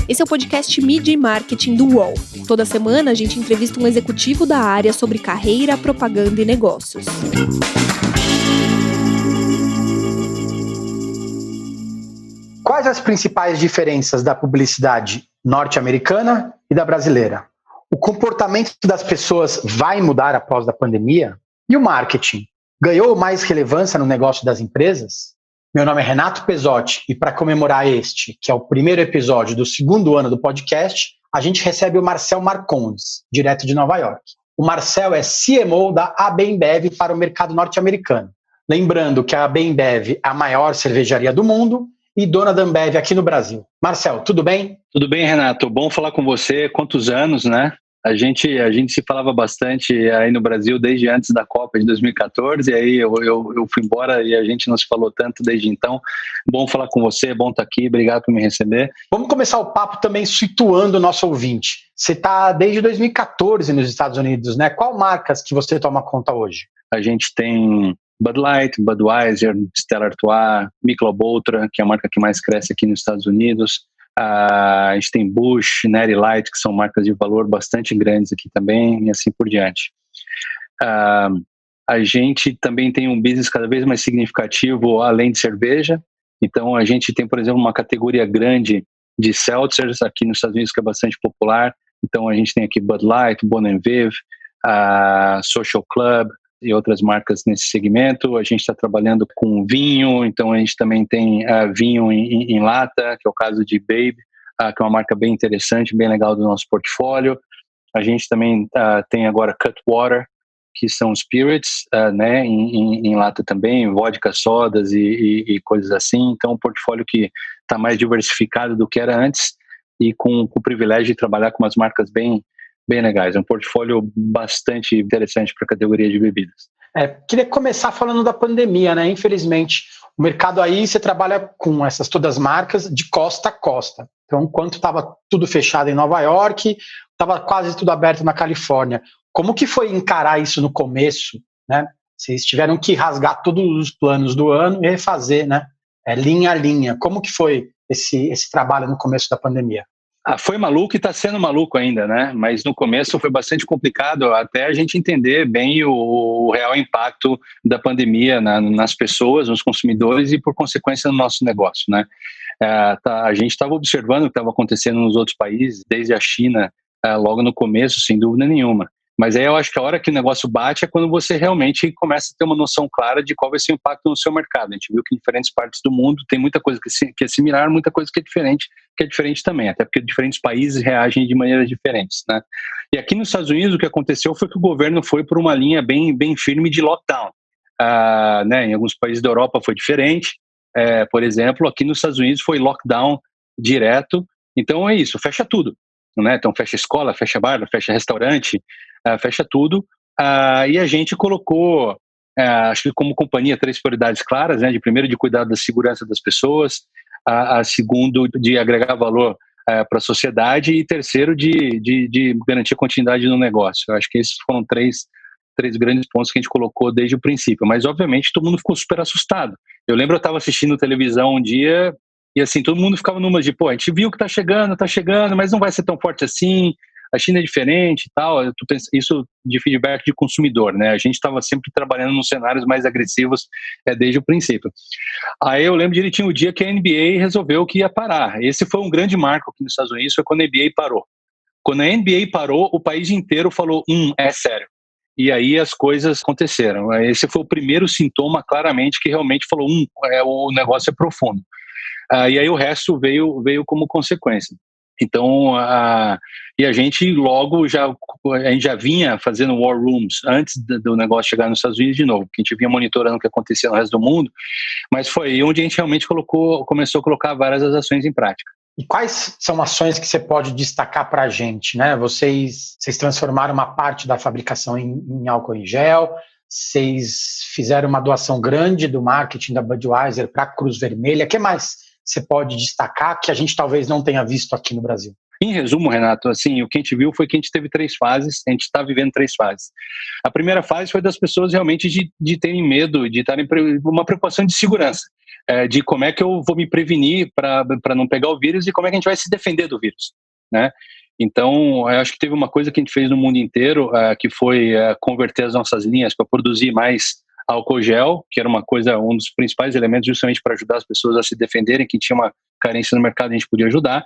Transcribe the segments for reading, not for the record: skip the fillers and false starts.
Esse é o podcast Mídia e Marketing do UOL. Toda semana a gente entrevista um executivo da área sobre carreira, propaganda e negócios. Quais as principais diferenças da publicidade norte-americana e da brasileira? O comportamento das pessoas vai mudar após a pandemia? E o marketing ganhou mais relevância no negócio das empresas? Meu nome é Renato Pesotti e para comemorar este, que é o primeiro episódio do segundo ano do podcast, a gente recebe o Marcel Marcondes, direto de Nova York. O Marcel é CMO da AB InBev para o mercado norte-americano. Lembrando que a AB InBev é a maior cervejaria do mundo e dona da Ambev aqui no Brasil. Marcel, tudo bem? Tudo bem, Renato. Bom falar com você. Quantos anos, né? A gente se falava bastante aí no Brasil desde antes da Copa de 2014, e aí eu fui embora e a gente não se falou tanto desde então. Bom falar com você, bom estar aqui, obrigado por me receber. Vamos começar o papo também situando o nosso ouvinte. Você está desde 2014 nos Estados Unidos, né? Qual marcas que você toma conta hoje? A gente tem Bud Light, Budweiser, Stella Artois, Michelob Ultra, que é a marca que mais cresce aqui nos Estados Unidos. A gente tem Busch, Natty Light, que são marcas de valor bastante grandes aqui também, e assim por diante. A gente também tem um business cada vez mais significativo além de cerveja. Então a gente tem, por exemplo, uma categoria grande de seltzers aqui nos Estados Unidos que é bastante popular. Então a gente tem aqui Bud Light, Bon and Viv, Social Club e outras marcas nesse segmento. A gente está trabalhando com vinho, então a gente também tem vinho em lata, que é o caso de Babe, que é uma marca bem interessante, bem legal do nosso portfólio. A gente também tem agora Cutwater, que são spirits, né, em lata também, vodka, sodas e coisas assim. Então um portfólio que está mais diversificado do que era antes e com o privilégio de trabalhar com umas marcas bem legais, é um portfólio bastante interessante para a categoria de bebidas. Queria começar falando da pandemia, né? Infelizmente, o mercado aí, você trabalha com essas todas as marcas de costa a costa. Então, enquanto estava tudo fechado em Nova York, estava quase tudo aberto na Califórnia. Como que foi encarar isso no começo, né? Vocês tiveram que rasgar todos os planos do ano e refazer, né? Linha a linha. Como que foi esse trabalho no começo da pandemia? Foi maluco e está sendo maluco ainda, né? Mas no começo foi bastante complicado até a gente entender bem o real impacto da pandemia nas pessoas, nos consumidores e, por consequência, no nosso negócio, né? A gente estava observando o que estava acontecendo nos outros países, desde a China, logo no começo, sem dúvida nenhuma. Mas aí eu acho que a hora que o negócio bate é quando você realmente começa a ter uma noção clara de qual vai ser o impacto no seu mercado. A gente viu que em diferentes partes do mundo tem muita coisa que é similar, muita coisa que é diferente também, até porque diferentes países reagem de maneiras diferentes, né? E aqui nos Estados Unidos o que aconteceu foi que o governo foi por uma linha bem firme de lockdown. Né? Em alguns países da Europa foi diferente, por exemplo, aqui nos Estados Unidos foi lockdown direto, então é isso, fecha tudo. Né? Então fecha escola, fecha bar, fecha restaurante, fecha tudo, e a gente colocou, acho que como companhia, 3 prioridades claras, né? De primeiro, de cuidar da segurança das pessoas, segundo, de agregar valor para a sociedade, e terceiro, de garantir a continuidade no negócio. Eu acho que esses foram três grandes pontos que a gente colocou desde o princípio, mas obviamente todo mundo ficou super assustado. Eu lembro, eu estava assistindo televisão um dia e assim, todo mundo ficava numa de, a gente viu que tá chegando, mas não vai ser tão forte assim, a China é diferente e tal. Isso de feedback de consumidor, né? A gente estava sempre trabalhando nos cenários mais agressivos desde o princípio. Aí eu lembro direitinho o dia que a NBA resolveu que ia parar. Esse foi um grande marco aqui nos Estados Unidos, foi quando a NBA parou. Quando a NBA parou, o país inteiro falou, é sério. E aí as coisas aconteceram. Esse foi o primeiro sintoma, claramente, que realmente falou, o negócio é profundo. E aí o resto veio como consequência. Então, e a gente logo a gente já vinha fazendo war rooms antes do negócio chegar nos Estados Unidos de novo, porque a gente vinha monitorando o que acontecia no resto do mundo, mas foi aí onde a gente realmente começou a colocar várias das ações em prática. E quais são ações que você pode destacar para a gente, né? Vocês transformaram uma parte da fabricação em álcool em gel, vocês fizeram uma doação grande do marketing da Budweiser para a Cruz Vermelha. O que mais você pode destacar que a gente talvez não tenha visto aqui no Brasil? Em resumo, Renato, assim, o que a gente viu foi que a gente teve 3 fases, a gente está vivendo 3 fases. A primeira fase foi das pessoas realmente de terem medo, de estarem uma preocupação de segurança. de como é que eu vou me prevenir para não pegar o vírus e como é que a gente vai se defender do vírus, né? Então, eu acho que teve uma coisa que a gente fez no mundo inteiro, que foi converter as nossas linhas para produzir mais álcool gel, que era um dos principais elementos justamente para ajudar as pessoas a se defenderem, que tinha uma carência no mercado, a gente podia ajudar.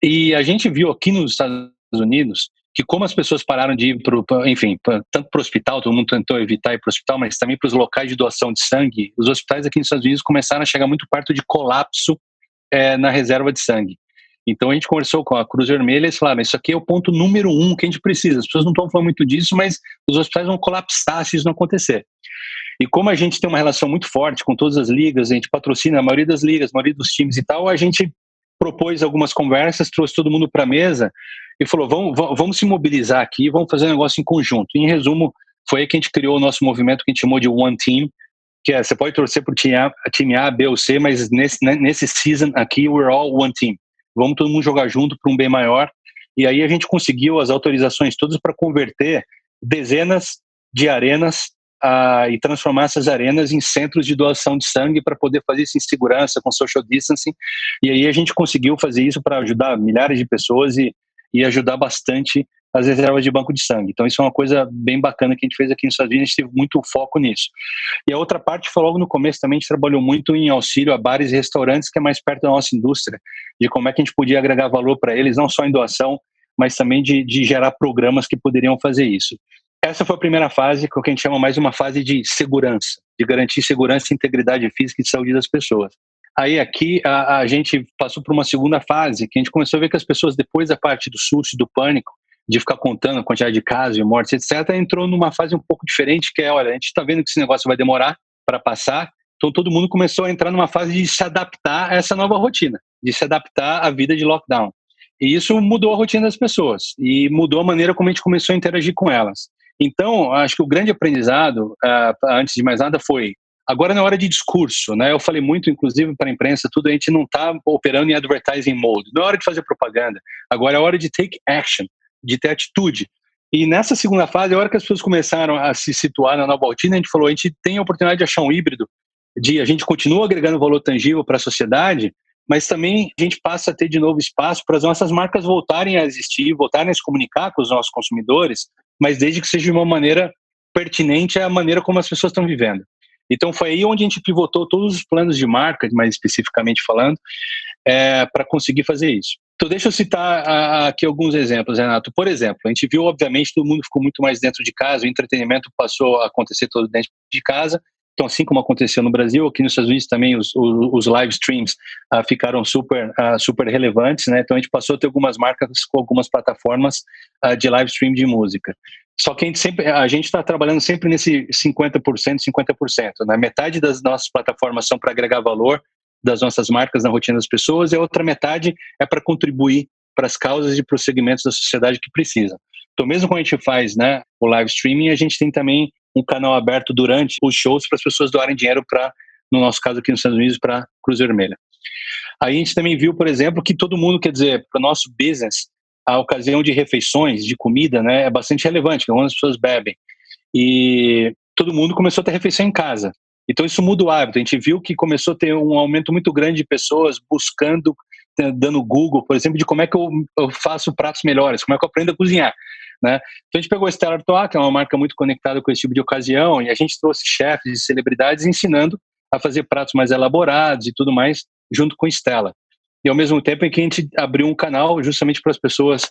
E a gente viu aqui nos Estados Unidos que como as pessoas pararam de ir tanto para o hospital, todo mundo tentou evitar ir para o hospital, mas também para os locais de doação de sangue, os hospitais aqui nos Estados Unidos começaram a chegar muito perto de colapso na reserva de sangue. Então a gente conversou com a Cruz Vermelha e eles falaram, isso aqui é o ponto número 1 que a gente precisa. As pessoas não estão falando muito disso, mas os hospitais vão colapsar se isso não acontecer. E como a gente tem uma relação muito forte com todas as ligas, a gente patrocina a maioria das ligas, a maioria dos times e tal, a gente propôs algumas conversas, trouxe todo mundo para a mesa e falou, vamos se mobilizar aqui, vamos fazer um negócio em conjunto. E, em resumo, foi aí que a gente criou o nosso movimento que a gente chamou de One Team, que você pode torcer para o time A, B ou C, mas nesse season aqui, we're all one team. Vamos todo mundo jogar junto para um bem maior. E aí a gente conseguiu as autorizações todas para converter dezenas de arenas e transformar essas arenas em centros de doação de sangue para poder fazer isso em segurança, com social distancing. E aí a gente conseguiu fazer isso para ajudar milhares de pessoas e ajudar bastante as reservas de banco de sangue. Então isso é uma coisa bem bacana que a gente fez aqui nos Estados Unidos, a gente teve muito foco nisso. E a outra parte foi logo no começo também, a gente trabalhou muito em auxílio a bares e restaurantes, que é mais perto da nossa indústria, de como é que a gente podia agregar valor para eles, não só em doação, mas também de gerar programas que poderiam fazer isso. Essa foi a primeira fase, que é o que a gente chama mais uma fase de segurança, de garantir segurança e integridade física e saúde das pessoas. Aí aqui a gente passou por uma segunda fase, que a gente começou a ver que as pessoas, depois da parte do susto, do pânico, de ficar contando a quantidade de casos e mortes, etc., entrou numa fase um pouco diferente, que é, olha, a gente está vendo que esse negócio vai demorar para passar, então todo mundo começou a entrar numa fase de se adaptar a essa nova rotina, de se adaptar à vida de lockdown. E isso mudou a rotina das pessoas e mudou a maneira como a gente começou a interagir com elas. Então, acho que o grande aprendizado, antes de mais nada, foi agora na hora de discurso, né? Eu falei muito, inclusive, para a imprensa, tudo, a gente não está operando em advertising mode. Não é hora de fazer propaganda. Agora é hora de take action, de ter atitude. E nessa segunda fase, a hora que as pessoas começaram a se situar na nova rotina, a gente falou, a gente tem a oportunidade de achar um híbrido, de a gente continua agregando valor tangível para a sociedade, mas também a gente passa a ter de novo espaço para as nossas marcas voltarem a existir, voltarem a se comunicar com os nossos consumidores, mas desde que seja de uma maneira pertinente à maneira como as pessoas estão vivendo. Então foi aí onde a gente pivotou todos os planos de marca, mais especificamente falando, para conseguir fazer isso. Então deixa eu citar aqui alguns exemplos, Renato. Por exemplo, a gente viu, obviamente, todo mundo ficou muito mais dentro de casa, o entretenimento passou a acontecer todo dentro de casa. Então, assim como aconteceu no Brasil, aqui nos Estados Unidos também os live streams ficaram super relevantes, né? Então a gente passou a ter algumas marcas com algumas plataformas de live stream de música. Só que a gente está trabalhando sempre nesse 50%, 50%. Né? Metade das nossas plataformas são para agregar valor das nossas marcas na rotina das pessoas e a outra metade é para contribuir para as causas e para os segmentos da sociedade que precisam. Então, mesmo quando a gente faz, né, o live streaming, a gente tem também um canal aberto durante os shows para as pessoas doarem dinheiro para, no nosso caso aqui nos Estados Unidos, para a Cruz Vermelha. Aí a gente também viu, por exemplo, que todo mundo, quer dizer, para o nosso business, a ocasião de refeições, de comida, né, é bastante relevante, que é onde as pessoas bebem. E todo mundo começou a ter refeição em casa. Então isso muda o hábito. A gente viu que começou a ter um aumento muito grande de pessoas buscando, dando Google, por exemplo, de como é que eu faço pratos melhores, como é que eu aprendo a cozinhar. Né? Então a gente pegou a Stella Artois, que é uma marca muito conectada com esse tipo de ocasião, e a gente trouxe chefes e celebridades ensinando a fazer pratos mais elaborados e tudo mais, junto com a Stella. E ao mesmo tempo em que a gente abriu um canal justamente para as pessoas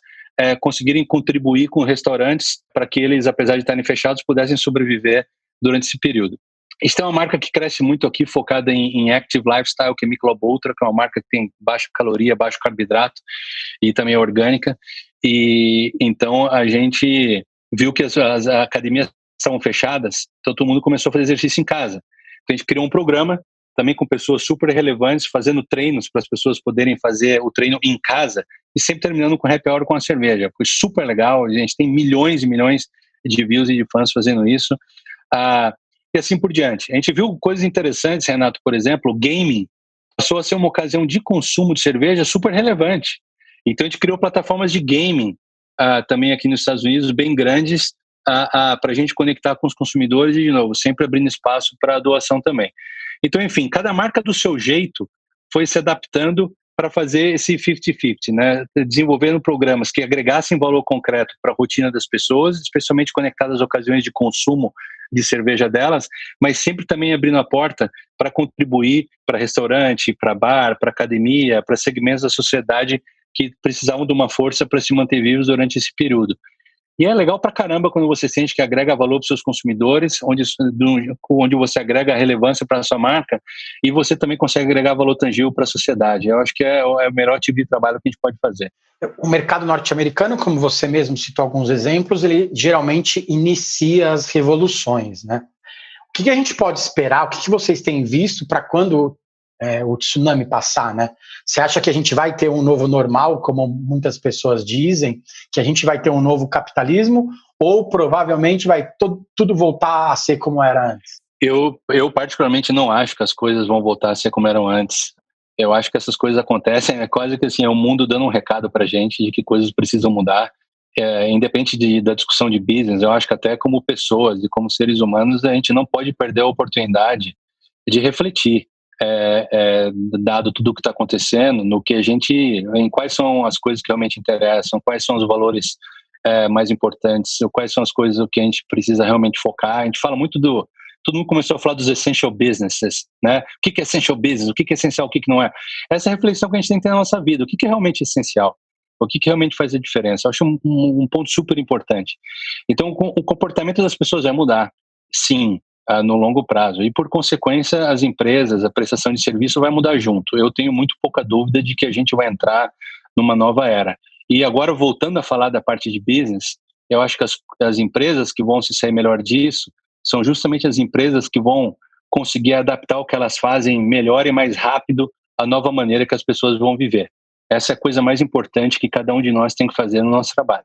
conseguirem contribuir com restaurantes para que eles, apesar de estarem fechados, pudessem sobreviver durante esse período. Isso é uma marca que cresce muito aqui, focada em Active Lifestyle, que é Michelob Ultra, que é uma marca que tem baixa caloria, baixo carboidrato e também é orgânica. E então a gente viu que as academias estavam fechadas, então todo mundo começou a fazer exercício em casa. Então a gente criou um programa também com pessoas super relevantes, fazendo treinos para as pessoas poderem fazer o treino em casa e sempre terminando com happy hour com a cerveja. Foi super legal, a gente tem milhões e milhões de views e de fãs fazendo isso. E assim por diante. A gente viu coisas interessantes, Renato, por exemplo, o gaming passou a ser uma ocasião de consumo de cerveja super relevante. Então a gente criou plataformas de gaming também aqui nos Estados Unidos, bem grandes, para a gente conectar com os consumidores e, de novo, sempre abrindo espaço para a doação também. Então, enfim, cada marca do seu jeito foi se adaptando para fazer esse 50-50, né? Desenvolvendo programas que agregassem valor concreto para a rotina das pessoas, especialmente conectadas às ocasiões de consumo de cerveja delas, mas sempre também abrindo a porta para contribuir para restaurante, para bar, para academia, para segmentos da sociedade que precisavam de uma força para se manter vivos durante esse período. E é legal pra caramba quando você sente que agrega valor para os seus consumidores, onde você agrega relevância para a sua marca e você também consegue agregar valor tangível para a sociedade. Eu acho que é o melhor tipo de trabalho que a gente pode fazer. O mercado norte-americano, como você mesmo citou alguns exemplos, ele geralmente inicia as revoluções, né? O que a gente pode esperar? O que vocês têm visto para quando o tsunami passar, né? Você acha que a gente vai ter um novo normal, como muitas pessoas dizem, que a gente vai ter um novo capitalismo, ou provavelmente vai tudo voltar a ser como era antes? Eu particularmente não acho que as coisas vão voltar a ser como eram antes. Eu acho que essas coisas acontecem, é quase que assim, é o mundo dando um recado pra gente de que coisas precisam mudar. Independente da discussão de business, eu acho que até como pessoas e como seres humanos, a gente não pode perder a oportunidade de refletir. Dado tudo o que está acontecendo, em quais são as coisas que realmente interessam, quais são os valores mais importantes, quais são as coisas que a gente precisa realmente focar. A gente fala muito todo mundo começou a falar dos essential businesses, né? O que é essential business? O que é essencial? O que não é? Essa é a reflexão que a gente tem que ter na nossa vida. O que é realmente essencial? O que realmente faz a diferença? Eu acho um ponto super importante. Então, o comportamento das pessoas vai mudar, sim, no longo prazo. E, por consequência, as empresas, a prestação de serviço vai mudar junto. Eu tenho muito pouca dúvida de que a gente vai entrar numa nova era. E agora, voltando a falar da parte de business, eu acho que as empresas que vão se sair melhor disso são justamente as empresas que vão conseguir adaptar o que elas fazem melhor e mais rápido à nova maneira que as pessoas vão viver. Essa é a coisa mais importante que cada um de nós tem que fazer no nosso trabalho.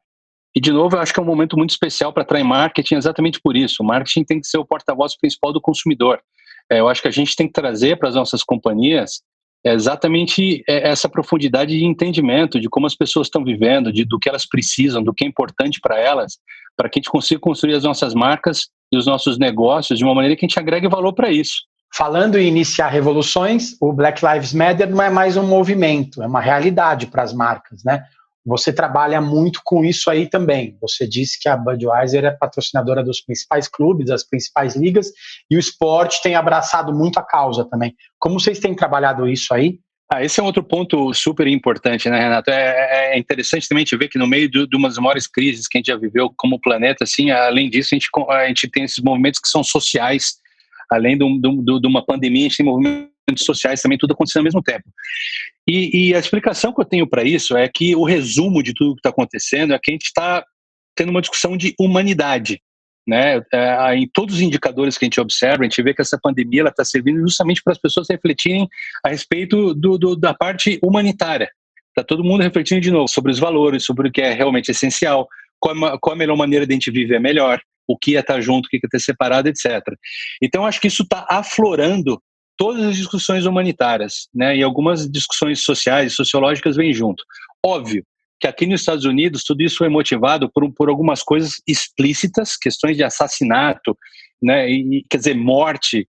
E, de novo, eu acho que é um momento muito especial para atrair marketing exatamente por isso. O marketing tem que ser o porta-voz principal do consumidor. Eu acho que a gente tem que trazer para as nossas companhias exatamente essa profundidade de entendimento de como as pessoas estão vivendo, do que elas precisam, do que é importante para elas, para que a gente consiga construir as nossas marcas e os nossos negócios de uma maneira que a gente agregue valor para isso. Falando em iniciar revoluções, o Black Lives Matter não é mais um movimento, é uma realidade para as marcas, né? Você trabalha muito com isso aí também. Você disse que a Budweiser é patrocinadora dos principais clubes, das principais ligas, e o esporte tem abraçado muito a causa também. Como vocês têm trabalhado isso aí? Esse é um outro ponto super importante, né, Renato? É interessante também te ver que no meio de uma das maiores crises que a gente já viveu como planeta, assim, além disso, a gente tem esses movimentos que são sociais. Além de uma pandemia, a gente tem movimentos sociais também, tudo acontecendo ao mesmo tempo. E a explicação que eu tenho para isso é que o resumo de tudo que está acontecendo é que a gente está tendo uma discussão de humanidade, né? Em todos os indicadores que a gente observa, a gente vê que essa pandemia está servindo justamente para as pessoas refletirem a respeito da parte humanitária. Está todo mundo refletindo de novo sobre os valores, sobre o que é realmente essencial, qual a melhor maneira de a gente viver melhor, o que é estar junto, o que é ter separado, etc. Então, acho que isso está aflorando todas as discussões humanitárias, né? E algumas discussões sociais e sociológicas vêm junto. Óbvio que aqui nos Estados Unidos tudo isso foi motivado por algumas coisas explícitas, questões de assassinato, né? Quer dizer, morte,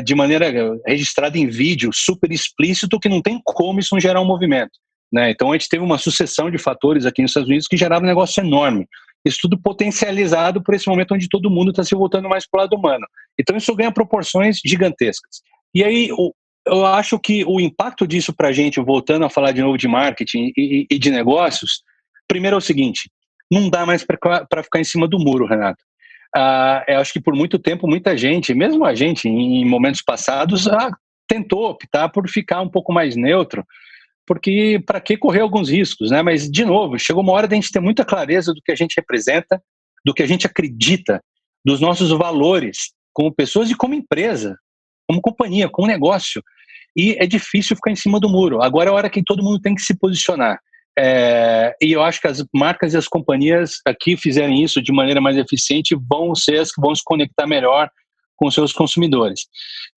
de maneira registrada em vídeo, super explícito, que não tem como isso não gerar um movimento, né? Então a gente teve uma sucessão de fatores aqui nos Estados Unidos que geraram um negócio enorme. Isso tudo potencializado por esse momento onde todo mundo está se voltando mais para o lado humano. Então isso ganha proporções gigantescas. E aí eu acho que o impacto disso para a gente, voltando a falar de novo de marketing e de negócios, primeiro é o seguinte: não dá mais para ficar em cima do muro, Renato. Eu acho que por muito tempo, muita gente, mesmo a gente em momentos passados, tentou optar por ficar um pouco mais neutro, porque para que correr alguns riscos, né? Mas, de novo, chegou uma hora de a gente ter muita clareza do que a gente representa, do que a gente acredita, dos nossos valores como pessoas e como empresa, como companhia, como negócio. E é difícil ficar em cima do muro. Agora é a hora que todo mundo tem que se posicionar. E eu acho que as marcas e as companhias aqui fizerem isso de maneira mais eficiente vão ser as que vão se conectar melhor com os seus consumidores.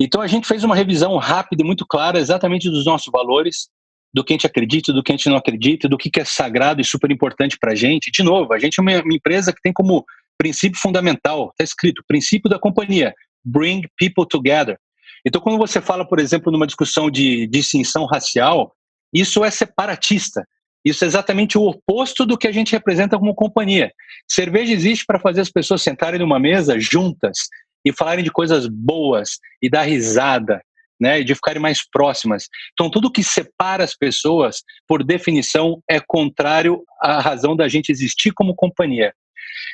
Então a gente fez uma revisão rápida e muito clara exatamente dos nossos valores, do que a gente acredita, do que a gente não acredita, do que é sagrado e super importante para a gente. De novo, a gente é uma empresa que tem como princípio fundamental, está escrito, princípio da companhia, bring people together. Então, quando você fala, por exemplo, numa discussão de distinção racial, isso é separatista. Isso é exatamente o oposto do que a gente representa como companhia. Cerveja existe para fazer as pessoas sentarem numa mesa juntas e falarem de coisas boas e dar risada, né, e de ficarem mais próximas. Então, tudo que separa as pessoas, por definição, é contrário à razão da gente existir como companhia.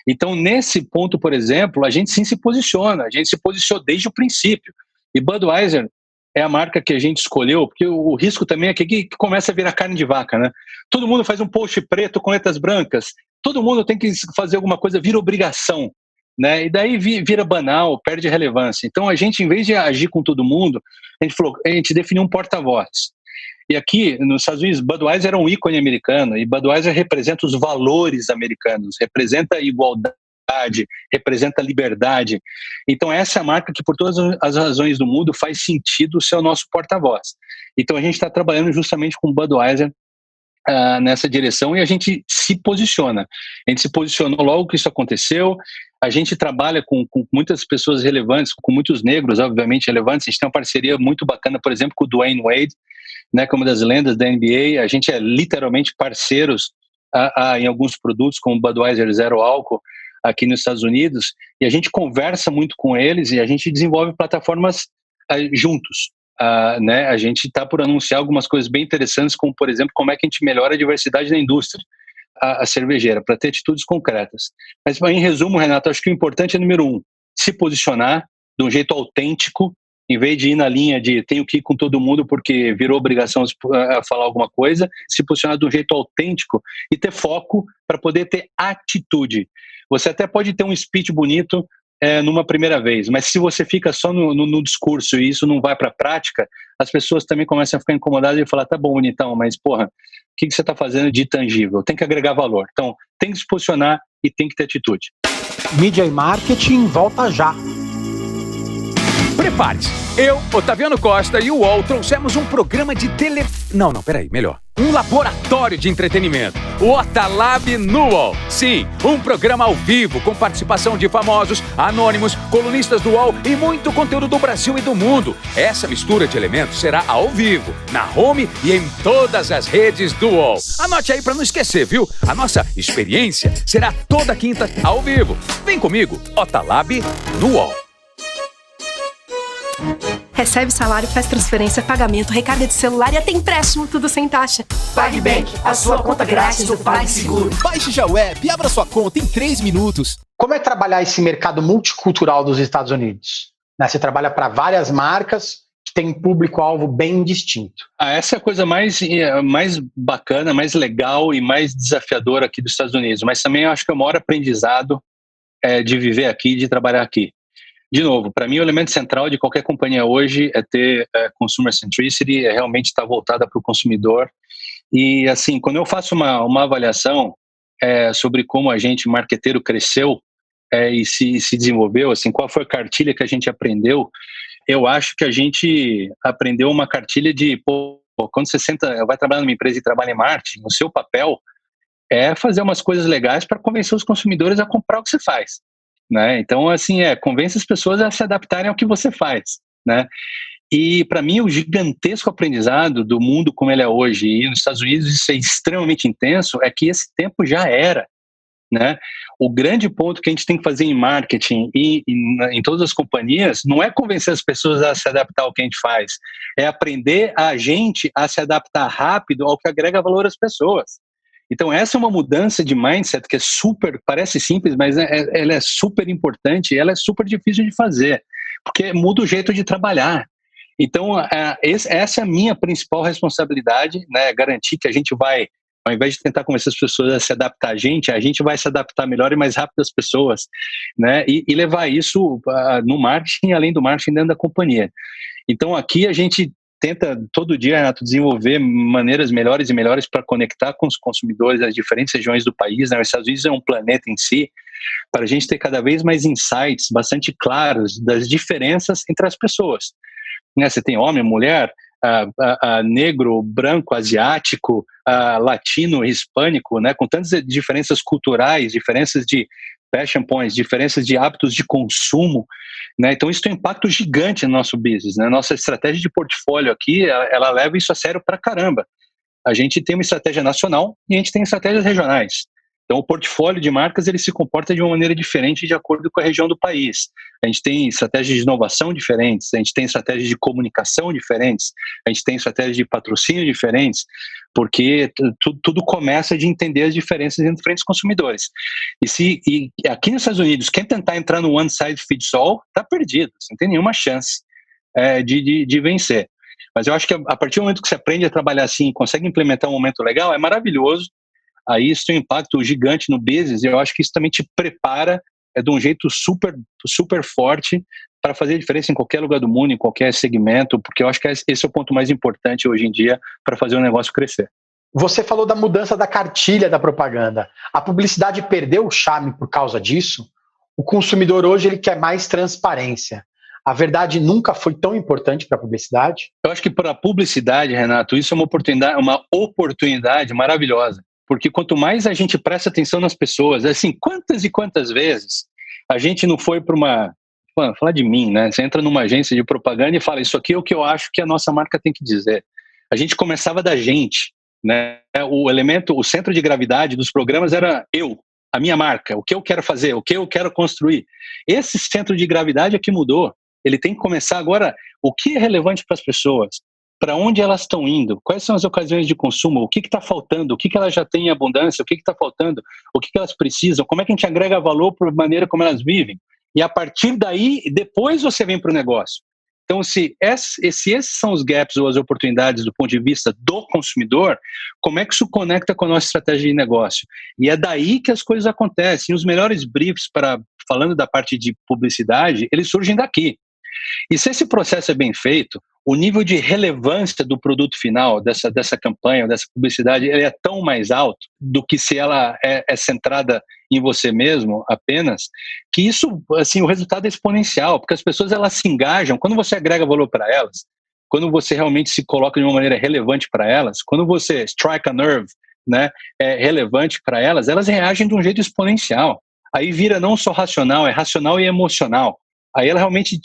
Então, nesse ponto, por exemplo, a gente sim se posiciona, a gente se posicionou desde o princípio. E Budweiser é a marca que a gente escolheu, porque o risco também é que começa a virar carne de vaca, né? Todo mundo faz um post preto com letras brancas, todo mundo tem que fazer alguma coisa, vira obrigação, né? E daí vira banal, perde relevância. Então a gente, em vez de agir com todo mundo, a gente definiu um porta-voz. E aqui, nos Estados Unidos, Budweiser é um ícone americano, e Budweiser representa os valores americanos, representa a igualdade, representa a liberdade. Então essa é a marca que, por todas as razões do mundo, faz sentido ser o nosso porta-voz. Então a gente está trabalhando justamente com Budweiser nessa direção, e a gente se posiciona. A gente se posicionou logo que isso aconteceu. A gente trabalha com muitas pessoas relevantes, com muitos negros, obviamente, relevantes. A gente tem uma parceria muito bacana, por exemplo, com o Dwayne Wade, né, como das lendas da NBA. A gente é literalmente parceiros em alguns produtos, como Budweiser Zero Álcool, aqui nos Estados Unidos, e a gente conversa muito com eles e a gente desenvolve plataformas juntos. Né? A gente está por anunciar algumas coisas bem interessantes, como, por exemplo, como é que a gente melhora a diversidade na indústria, a cervejeira, para ter atitudes concretas. Mas, em resumo, Renato, acho que o importante é, número 1, se posicionar de um jeito autêntico, em vez de ir na linha de tenho que ir com todo mundo porque virou obrigação a falar alguma coisa, se posicionar de um jeito autêntico e ter foco para poder ter atitude. Você até pode ter um speech bonito numa primeira vez, mas se você fica só no discurso e isso não vai para a prática, as pessoas também começam a ficar incomodadas e falar, tá bom, bonitão, mas porra, o que você está fazendo de tangível? Tem que agregar valor. Então, tem que se posicionar e tem que ter atitude. Mídia e marketing volta já. Prepare-se. Eu, Otaviano Costa e o UOL trouxemos um programa de melhor. Um laboratório de entretenimento. O Otalab no UOL. Sim, um programa ao vivo com participação de famosos, anônimos, colunistas do UOL e muito conteúdo do Brasil e do mundo. Essa mistura de elementos será ao vivo, na home e em todas as redes do UOL. Anote aí para não esquecer, viu? A nossa experiência será toda quinta ao vivo. Vem comigo, Otalab no UOL. Recebe salário, faz transferência, pagamento, recarga de celular e até empréstimo, tudo sem taxa. PagBank, a sua conta grátis do PagSeguro. Baixe já o app e abra sua conta em 3 minutos. Como é trabalhar esse mercado multicultural dos Estados Unidos? Você trabalha para várias marcas que têm um público-alvo bem distinto. Essa é a coisa mais bacana, mais legal e mais desafiadora aqui dos Estados Unidos. Mas também eu acho que é o maior aprendizado de viver aqui, de trabalhar aqui. De novo, para mim o elemento central de qualquer companhia hoje é ter consumer centricity, é realmente estar voltada para o consumidor. E assim, quando eu faço uma avaliação sobre como a gente, marqueteiro, cresceu e se desenvolveu, assim, qual foi a cartilha que a gente aprendeu, eu acho que a gente aprendeu uma cartilha de, quando você vai trabalhar numa empresa e trabalha em marketing, o seu papel é fazer umas coisas legais para convencer os consumidores a comprar o que você faz. Né? Então, assim, convence as pessoas a se adaptarem ao que você faz, né? E, para mim, o gigantesco aprendizado do mundo como ele é hoje, e nos Estados Unidos isso é extremamente intenso, é que esse tempo já era, né? O grande ponto que a gente tem que fazer em marketing e em todas as companhias não é convencer as pessoas a se adaptar ao que a gente faz, é aprender a gente a se adaptar rápido ao que agrega valor às pessoas. Então essa é uma mudança de mindset que parece simples, mas ela é super importante e ela é super difícil de fazer, porque muda o jeito de trabalhar. Então essa é a minha principal responsabilidade, né? Garantir que a gente vai, ao invés de tentar convencer as pessoas a se adaptar a gente vai se adaptar melhor e mais rápido às pessoas, né? E levar isso no marketing, além do marketing dentro da companhia. Então aqui a gente tenta todo dia, Renato, desenvolver maneiras melhores e melhores para conectar com os consumidores das diferentes regiões do país, né? Os Estados Unidos é um planeta em si, para a gente ter cada vez mais insights bastante claros das diferenças entre as pessoas, né? Você tem homem, mulher, negro, branco, asiático, latino, hispânico, né? Com tantas diferenças culturais, diferenças de passion points, diferenças de hábitos de consumo, né? Então isso tem um impacto gigante no nosso business, né? Nossa estratégia de portfólio aqui, ela leva isso a sério pra caramba. A gente tem uma estratégia nacional e a gente tem estratégias regionais. Então, o portfólio de marcas ele se comporta de uma maneira diferente de acordo com a região do país. A gente tem estratégias de inovação diferentes, a gente tem estratégias de comunicação diferentes, a gente tem estratégias de patrocínio diferentes, porque tudo começa de entender as diferenças entre diferentes consumidores. E aqui nos Estados Unidos, quem tentar entrar no one size fits all, está perdido, você não tem nenhuma chance de vencer. Mas eu acho que a partir do momento que você aprende a trabalhar assim, consegue implementar um momento legal, é maravilhoso. Aí isso tem um impacto gigante no business, e eu acho que isso também te prepara de um jeito super, super forte para fazer a diferença em qualquer lugar do mundo, em qualquer segmento, porque eu acho que esse é o ponto mais importante hoje em dia para fazer o negócio crescer. Você falou da mudança da cartilha da propaganda. A publicidade perdeu o charme por causa disso? O consumidor hoje ele quer mais transparência. A verdade nunca foi tão importante para a publicidade? Eu acho que para a publicidade, Renato, isso é uma oportunidade maravilhosa. Porque quanto mais a gente presta atenção nas pessoas, assim, quantas e quantas vezes a gente não foi para falar de mim, né? Você entra numa agência de propaganda e fala, isso aqui é o que eu acho que a nossa marca tem que dizer. A gente começava da gente, né? O centro de gravidade dos programas era eu, a minha marca, o que eu quero fazer, o que eu quero construir. Esse centro de gravidade é que mudou. Ele tem que começar agora, o que é relevante para as pessoas? Para onde elas estão indo, quais são as ocasiões de consumo, o que está faltando, o que elas já têm em abundância, o que está faltando, o que elas precisam, como é que a gente agrega valor para a maneira como elas vivem. E a partir daí, depois você vem para o negócio. Então, se esses são os gaps ou as oportunidades do ponto de vista do consumidor, como é que isso conecta com a nossa estratégia de negócio? E é daí que as coisas acontecem. Os melhores briefs, falando da parte de publicidade, eles surgem daqui. E se esse processo é bem feito, o nível de relevância do produto final, dessa campanha, dessa publicidade, ele é tão mais alto do que se ela é centrada em você mesmo apenas, que isso, assim, o resultado é exponencial, porque as pessoas elas se engajam, quando você agrega valor para elas, quando você realmente se coloca de uma maneira relevante para elas, quando você strike a nerve, né, é relevante para elas reagem de um jeito exponencial. Aí vira não só racional, é racional e emocional. Aí ela realmente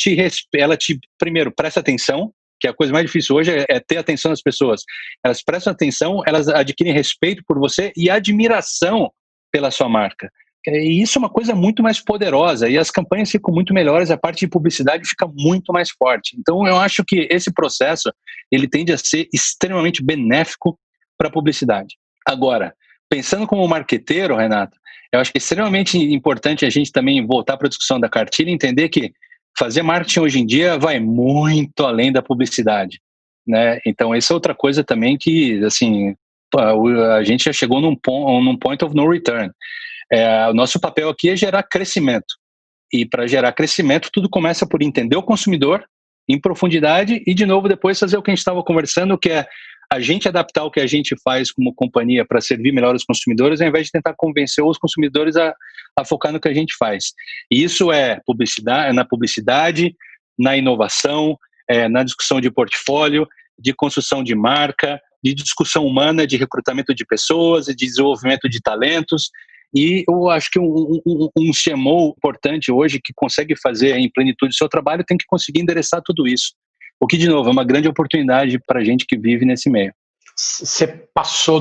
primeiro, presta atenção, que a coisa mais difícil hoje é ter atenção das pessoas. Elas prestam atenção, elas adquirem respeito por você e admiração pela sua marca. E isso é uma coisa muito mais poderosa, e as campanhas ficam muito melhores, a parte de publicidade fica muito mais forte. Então eu acho que esse processo, ele tende a ser extremamente benéfico para a publicidade. Agora, pensando como marqueteiro, Renato, eu acho que é extremamente importante a gente também voltar para a discussão da cartilha e entender que fazer marketing hoje em dia vai muito além da publicidade, né? Então, essa é outra coisa também que, assim, a gente já chegou num point of no return. O nosso papel aqui é gerar crescimento. E para gerar crescimento, tudo começa por entender o consumidor em profundidade e, de novo, depois fazer o que a gente estava conversando, que é a gente adaptar o que a gente faz como companhia para servir melhor os consumidores, ao invés de tentar convencer os consumidores a focar no que a gente faz. E isso é na publicidade, na inovação, na discussão de portfólio, de construção de marca, de discussão humana, de recrutamento de pessoas, de desenvolvimento de talentos. E eu acho que um CMO importante hoje que consegue fazer em plenitude o seu trabalho tem que conseguir endereçar tudo isso. O que, de novo, é uma grande oportunidade para a gente que vive nesse meio. Você passou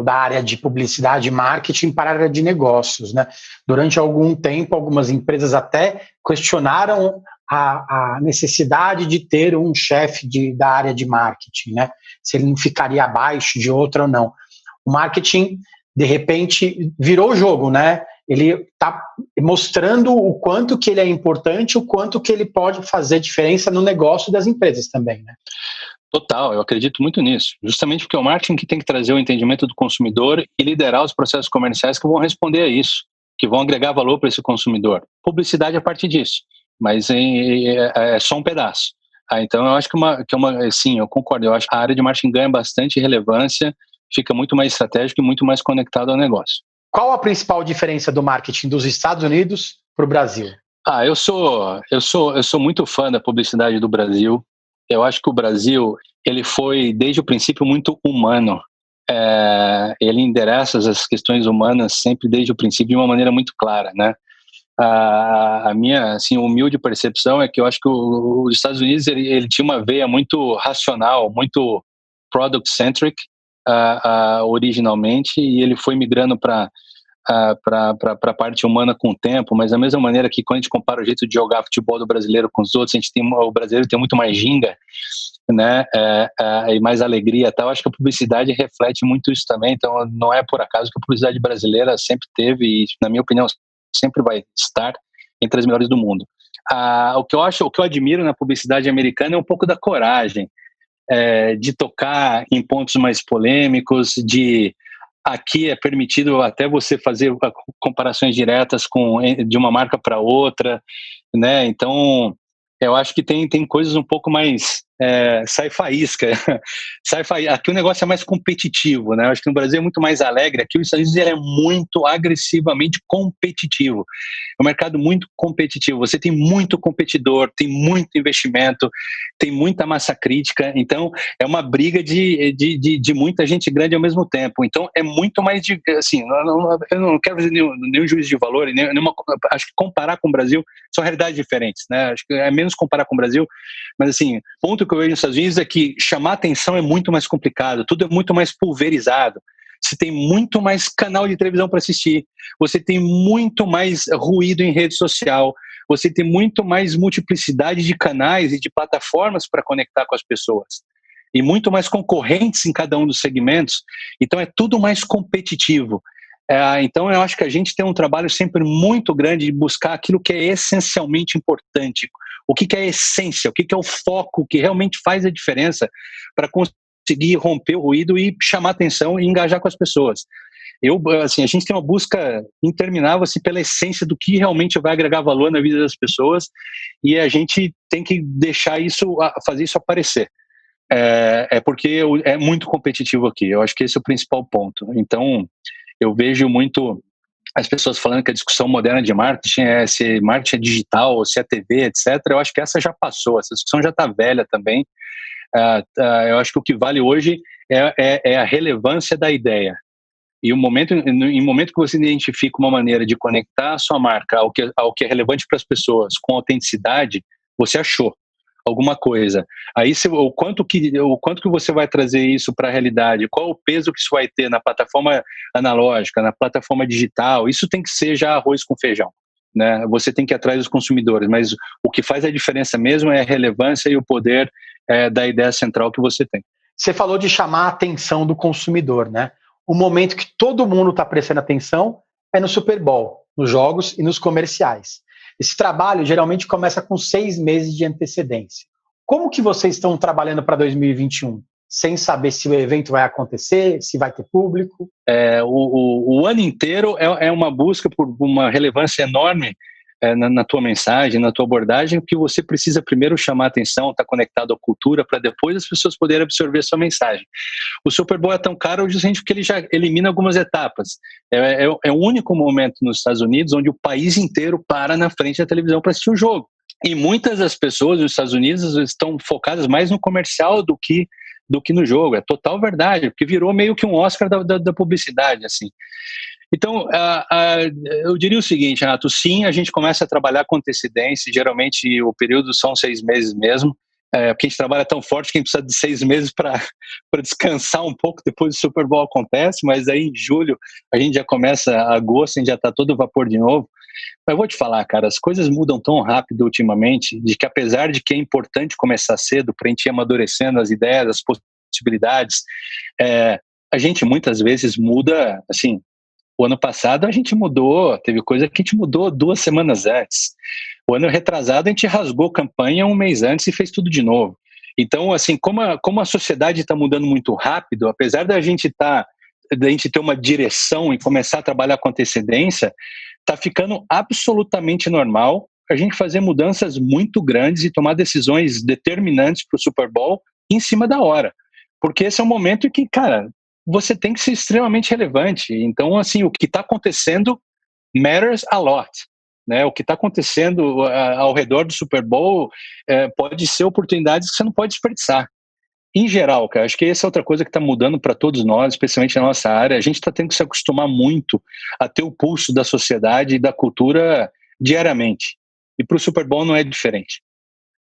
da área de publicidade e marketing para a área de negócios, né? Durante algum tempo, algumas empresas até questionaram a necessidade de ter um chefe da área de marketing, né? Se ele não ficaria abaixo de outro ou não. O marketing, de repente, virou o jogo, né? Ele está mostrando o quanto que ele é importante, o quanto que ele pode fazer diferença no negócio das empresas também, né? Total, eu acredito muito nisso. Justamente porque é o marketing que tem que trazer o entendimento do consumidor e liderar os processos comerciais que vão responder a isso, que vão agregar valor para esse consumidor. Publicidade é parte disso, mas é só um pedaço. Então eu acho sim, eu concordo. Eu acho que a área de marketing ganha bastante relevância, fica muito mais estratégico e muito mais conectado ao negócio. Qual a principal diferença do marketing dos Estados Unidos para o Brasil? Eu sou muito fã da publicidade do Brasil. Eu acho que o Brasil, ele foi desde o princípio muito humano. Ele endereça as questões humanas sempre desde o princípio de uma maneira muito clara, né? A minha, assim, humilde percepção é que eu acho que os Estados Unidos ele tinha uma veia muito racional, muito product-centric originalmente, e ele foi migrando para a parte humana com o tempo, mas da mesma maneira que quando a gente compara o jeito de jogar futebol do brasileiro com os outros, o brasileiro tem muito mais ginga, né, e mais alegria e tal. Acho que a publicidade reflete muito isso também. Então não é por acaso que a publicidade brasileira sempre teve, e na minha opinião sempre vai estar entre as melhores do mundo. O que eu admiro na publicidade americana é um pouco da coragem, de tocar em pontos mais polêmicos, aqui é permitido até você fazer comparações diretas de uma marca para outra, né? Então, eu acho que tem coisas um pouco mais sci-fi-isca. Aqui o negócio é mais competitivo, né? Eu acho que no Brasil é muito mais alegre. Aqui os Estados Unidos é muito agressivamente competitivo. É um mercado muito competitivo. Você tem muito competidor, tem muito investimento, tem muita massa crítica. Então, é uma briga de muita gente grande ao mesmo tempo. Então, é muito mais assim, eu não quero fazer nenhum juízo de valor, acho que comparar com o Brasil são realidades diferentes, né? Acho que é menos comparar com o Brasil, mas assim, ponto que eu vejo nos Estados Unidos é que chamar atenção é muito mais complicado, tudo é muito mais pulverizado. Você tem muito mais canal de televisão para assistir, você tem muito mais ruído em rede social, você tem muito mais multiplicidade de canais e de plataformas para conectar com as pessoas, e muito mais concorrentes em cada um dos segmentos. Então é tudo mais competitivo. Então eu acho que a gente tem um trabalho sempre muito grande de buscar aquilo que é essencialmente importante, o que é a essência, o que é o foco que realmente faz a diferença para conseguir romper o ruído e chamar atenção e engajar com as pessoas. A gente tem uma busca interminável assim, pela essência do que realmente vai agregar valor na vida das pessoas, e a gente tem que deixar fazer isso aparecer. Porque é muito competitivo aqui. Eu acho que esse é o principal ponto. Então, eu vejo muito as pessoas falando que a discussão moderna de marketing se marketing é digital ou se é TV, etc. Eu acho que essa já passou, essa discussão já está velha também. Eu acho que o que vale hoje é a relevância da ideia. E em momento que você identifica uma maneira de conectar a sua marca ao que é relevante para as pessoas com autenticidade, você achou alguma coisa. Aí o quanto que você vai trazer isso para a realidade, qual o peso que isso vai ter na plataforma analógica, na plataforma digital, isso tem que ser já arroz com feijão, né? Você tem que ir atrás dos consumidores, mas o que faz a diferença mesmo é a relevância e o poder da ideia central que você tem. Você falou de chamar a atenção do consumidor, né? O momento que todo mundo está prestando atenção é no Super Bowl, nos jogos e nos comerciais. Esse trabalho geralmente começa com 6 meses de antecedência. Como que vocês estão trabalhando para 2021? Sem saber se o evento vai acontecer, se vai ter público? O ano inteiro é uma busca por uma relevância enorme na tua mensagem, na tua abordagem, que você precisa primeiro chamar a atenção, estar conectado à cultura, para depois as pessoas poderem absorver a sua mensagem. O Super Bowl é tão caro justamente porque ele já elimina algumas etapas. É o único momento nos Estados Unidos onde o país inteiro para na frente da televisão para assistir o jogo. E muitas das pessoas dos Estados Unidos estão focadas mais no comercial do que no jogo. É total verdade, porque virou meio que um Oscar da publicidade, assim. Então, eu diria o seguinte, Renato, sim, a gente começa a trabalhar com antecedência, geralmente o período são 6 meses mesmo, porque a gente trabalha tão forte que a gente precisa de 6 meses para descansar um pouco depois do Super Bowl acontece, mas aí em julho a gente já começa, agosto, a gente já está todo vapor de novo. Mas eu vou te falar, cara, as coisas mudam tão rápido ultimamente, de que apesar de que é importante começar cedo para a gente ir amadurecendo as ideias, as possibilidades, a gente muitas vezes muda, assim. O ano passado a gente mudou, teve coisa que a gente mudou 2 semanas antes. O ano retrasado a gente rasgou campanha 1 mês antes e fez tudo de novo. Então, assim, como a sociedade está mudando muito rápido, apesar da gente ter uma direção e começar a trabalhar com antecedência, está ficando absolutamente normal a gente fazer mudanças muito grandes e tomar decisões determinantes para o Super Bowl em cima da hora. Porque esse é um momento em que, cara, você tem que ser extremamente relevante. Então, assim, o que está acontecendo matters a lot, né? O que está acontecendo ao redor do Super Bowl pode ser oportunidades que você não pode desperdiçar. Em geral, cara, acho que essa é outra coisa que está mudando para todos nós, especialmente na nossa área. A gente está tendo que se acostumar muito a ter o pulso da sociedade e da cultura diariamente. E para o Super Bowl não é diferente.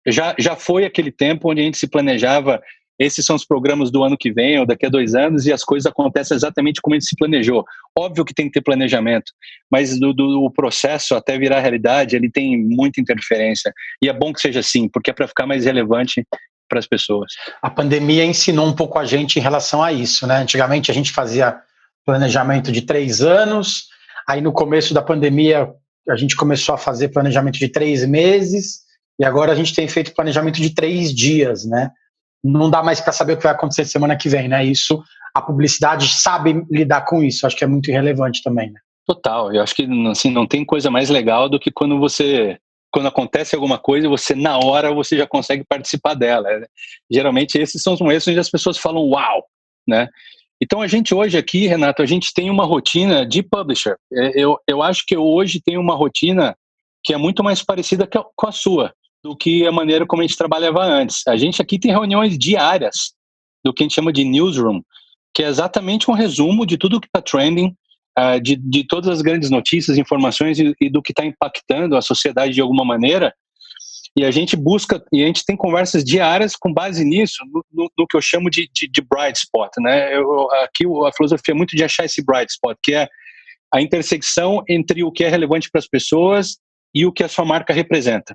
Já foi aquele tempo onde a gente se planejava, esses são os programas do ano que vem ou daqui a 2 anos, e as coisas acontecem exatamente como a gente se planejou. Óbvio que tem que ter planejamento, mas o processo até virar realidade, ele tem muita interferência. E é bom que seja assim, porque é para ficar mais relevante para as pessoas. A pandemia ensinou um pouco a gente em relação a isso, né? Antigamente a gente fazia planejamento de 3 anos, aí no começo da pandemia a gente começou a fazer planejamento de 3 meses, e agora a gente tem feito planejamento de 3 dias, né? Não dá mais para saber o que vai acontecer semana que vem, né? Isso, a publicidade sabe lidar com isso, acho que é muito relevante também, né? Total, eu acho que assim, não tem coisa mais legal do que quando acontece alguma coisa, na hora você já consegue participar dela. Geralmente esses são os momentos onde as pessoas falam uau, né? Então a gente hoje aqui, Renato, a gente tem uma rotina de publisher. Eu acho que eu hoje tenho uma rotina que é muito mais parecida com a sua, do que a maneira como a gente trabalhava antes. A gente aqui tem reuniões diárias do que a gente chama de newsroom, que é exatamente um resumo de tudo que está trending, de todas as grandes notícias, informações e do que está impactando a sociedade de alguma maneira. E a gente busca, e a gente tem conversas diárias com base nisso, no que eu chamo de bright spot, né? Aqui a filosofia é muito de achar esse bright spot, que é a intersecção entre o que é relevante para as pessoas e o que a sua marca representa.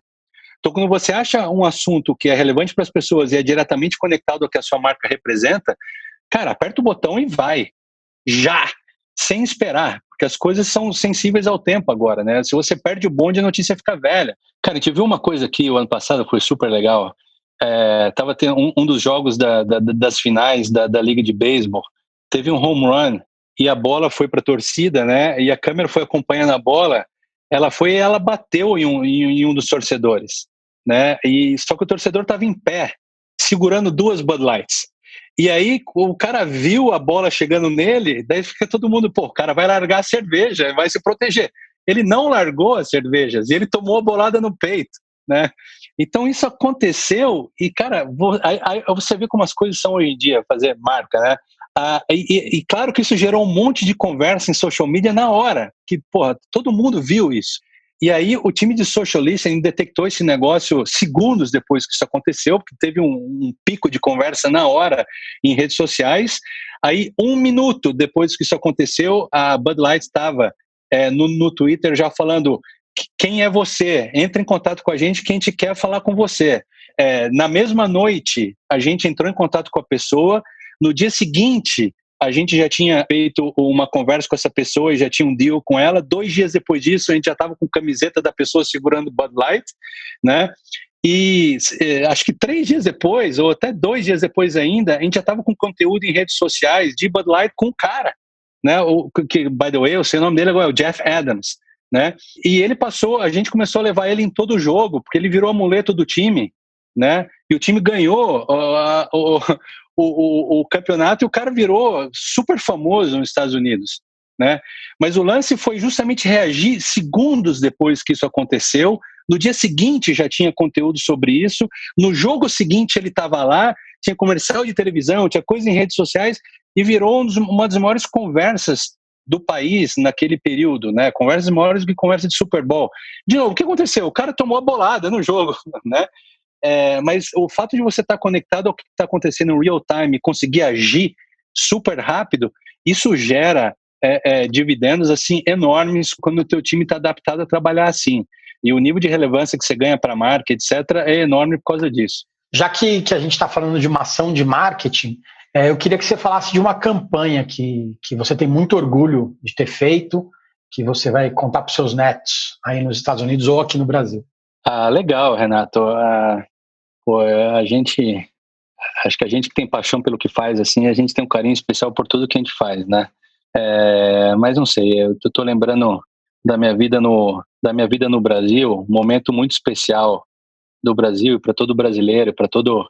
Então, quando você acha um assunto que é relevante para as pessoas e é diretamente conectado ao que a sua marca representa, cara, aperta o botão e vai. Já! Sem esperar, porque as coisas são sensíveis ao tempo agora, né? Se você perde o bonde, a notícia fica velha. Cara, a gente viu uma coisa aqui o ano passado, foi super legal. Tava tendo um dos jogos das finais da Liga de Beisebol, teve um home run e a bola foi para a torcida, né? E a câmera foi acompanhando a bola, ela bateu em um dos torcedores, né? E só que o torcedor estava em pé, segurando 2 Bud Lights. E aí o cara viu a bola chegando nele, daí fica todo mundo, o cara vai largar a cerveja, vai se proteger. Ele não largou as cervejas e ele tomou a bolada no peito, né? Então isso aconteceu e, cara, aí você vê como as coisas são hoje em dia, fazer marca, né? E claro que isso gerou um monte de conversa em social media na hora, que, todo mundo viu isso. E aí o time de social listening detectou esse negócio segundos depois que isso aconteceu, porque teve um pico de conversa na hora em redes sociais. Aí 1 minuto depois que isso aconteceu, a Bud Light estava no Twitter já falando: quem é você? Entre em contato com a gente que a gente quer falar com você. Na mesma noite, a gente entrou em contato com a pessoa. No dia seguinte, a gente já tinha feito uma conversa com essa pessoa e já tinha um deal com ela. 2 dias depois disso, a gente já estava com camiseta da pessoa segurando Bud Light, né? E acho que 3 dias depois, ou até 2 dias depois ainda, a gente já estava com conteúdo em redes sociais de Bud Light com o cara, né? Que, by the way, eu sei o nome dele agora, é o Jeff Adams, né? E a gente começou a levar ele em todo o jogo, porque ele virou amuleto do time, né? E o time ganhou o campeonato e o cara virou super famoso nos Estados Unidos, né? Mas o lance foi justamente reagir segundos depois que isso aconteceu. No dia seguinte já tinha conteúdo sobre isso, no jogo seguinte ele estava lá, tinha comercial de televisão, tinha coisa em redes sociais e virou uma das maiores conversas do país naquele período, né? Conversas maiores do que conversa de Super Bowl. De novo, o que aconteceu? O cara tomou a bolada no jogo, né? Mas o fato de você estar conectado ao que está acontecendo em real time e conseguir agir super rápido, isso gera dividendos assim enormes quando o teu time está adaptado a trabalhar assim. E o nível de relevância que você ganha para a marca, etc., é enorme por causa disso. Já que a gente está falando de uma ação de marketing, eu queria que você falasse de uma campanha que você tem muito orgulho de ter feito, que você vai contar para os seus netos aí nos Estados Unidos ou aqui no Brasil. Legal, Renato. Acho que a gente que tem paixão pelo que faz, assim, a gente tem um carinho especial por tudo que a gente faz, né? Mas não sei, eu tô lembrando da minha vida no Brasil, um momento muito especial do Brasil, para todo brasileiro, para todo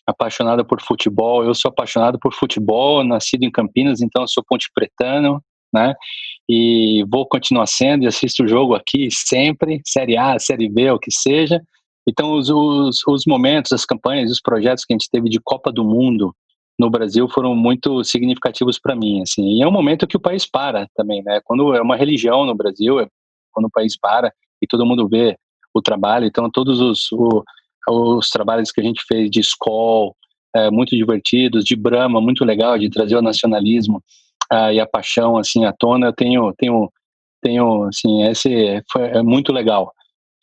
apaixonado por futebol. Eu sou apaixonado por futebol, nascido em Campinas, então eu sou pontepretano, né? E vou continuar sendo e assisto o jogo aqui sempre, Série A, Série B, o que seja. Então os momentos, as campanhas, os projetos que a gente teve de Copa do Mundo no Brasil foram muito significativos para mim, assim. E é um momento que o país para também, né? Quando é uma religião no Brasil, quando o país para, e todo mundo vê o trabalho. Então, todos os trabalhos que a gente fez de Skol, muito divertidos, de Brahma, muito legal, de trazer o nacionalismo e a paixão assim à tona. Eu tenho assim, é muito legal.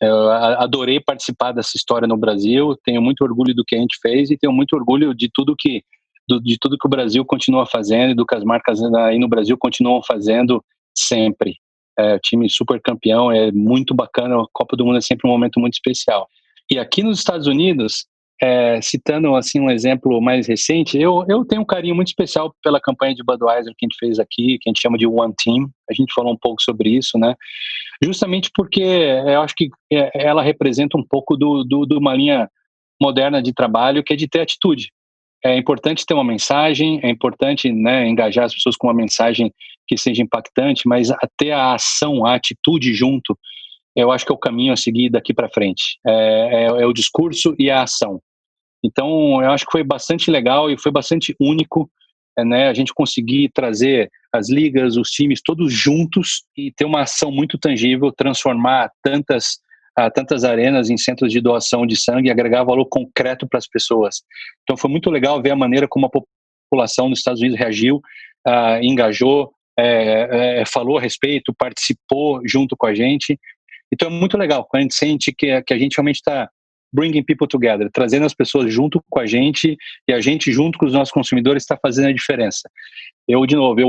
Eu adorei participar dessa história no Brasil, tenho muito orgulho do que a gente fez e tenho muito orgulho de tudo que o Brasil continua fazendo e do que as marcas aí no Brasil continuam fazendo sempre. O time super campeão, é muito bacana, a Copa do Mundo é sempre um momento muito especial. E aqui nos Estados Unidos, citando assim um exemplo mais recente, eu tenho um carinho muito especial pela campanha de Budweiser que a gente fez aqui, que a gente chama de One Team. A gente falou um pouco sobre isso, né? Justamente porque eu acho que ela representa um pouco de uma linha moderna de trabalho, que é de ter atitude. É importante ter uma mensagem, é importante, né, engajar as pessoas com uma mensagem que seja impactante, mas até a ação, a atitude junto, eu acho que é o caminho a seguir daqui para frente. É o discurso e a ação. Então, eu acho que foi bastante legal e foi bastante único, né, a gente conseguir trazer as ligas, os times todos juntos e ter uma ação muito tangível, transformar tantas arenas em centros de doação de sangue e agregar valor concreto para as pessoas. Então, foi muito legal ver a maneira como a população dos Estados Unidos reagiu, engajou, falou a respeito, participou junto com a gente. Então, é muito legal quando a gente sente que a gente realmente está bringing people together, trazendo as pessoas junto com a gente e a gente junto com os nossos consumidores está fazendo a diferença. Eu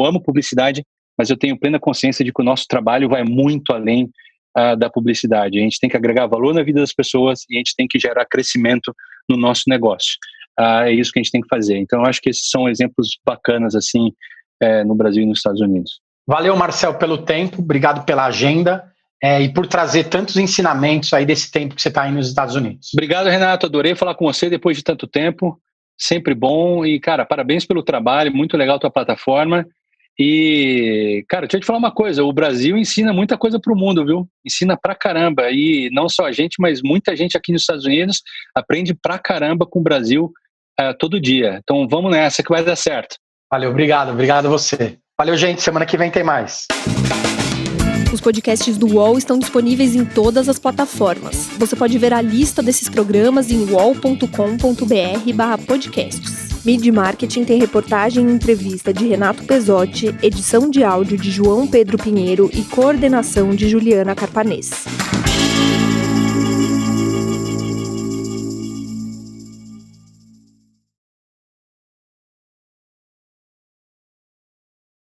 amo publicidade, mas eu tenho plena consciência de que o nosso trabalho vai muito além da publicidade. A gente tem que agregar valor na vida das pessoas e a gente tem que gerar crescimento no nosso negócio. É isso que a gente tem que fazer. Então, eu acho que esses são exemplos bacanas assim no Brasil e nos Estados Unidos. Valeu, Marcel, pelo tempo, obrigado pela agenda e por trazer tantos ensinamentos aí desse tempo que você está aí nos Estados Unidos. Obrigado, Renato, adorei falar com você depois de tanto tempo, sempre bom e, cara, parabéns pelo trabalho, muito legal a tua plataforma. E, cara, deixa eu te falar uma coisa, o Brasil ensina muita coisa pro mundo, viu? Ensina pra caramba, e não só a gente, mas muita gente aqui nos Estados Unidos aprende pra caramba com o Brasil todo dia. Então vamos nessa que vai dar certo. Valeu, obrigado a você. Valeu, gente, semana que vem tem mais. Os podcasts do UOL estão disponíveis em todas as plataformas. Você pode ver a lista desses programas em uol.com.br/podcasts. Mid Marketing tem reportagem e entrevista de Renato Pesotti, edição de áudio de João Pedro Pinheiro e coordenação de Juliana Carpanês.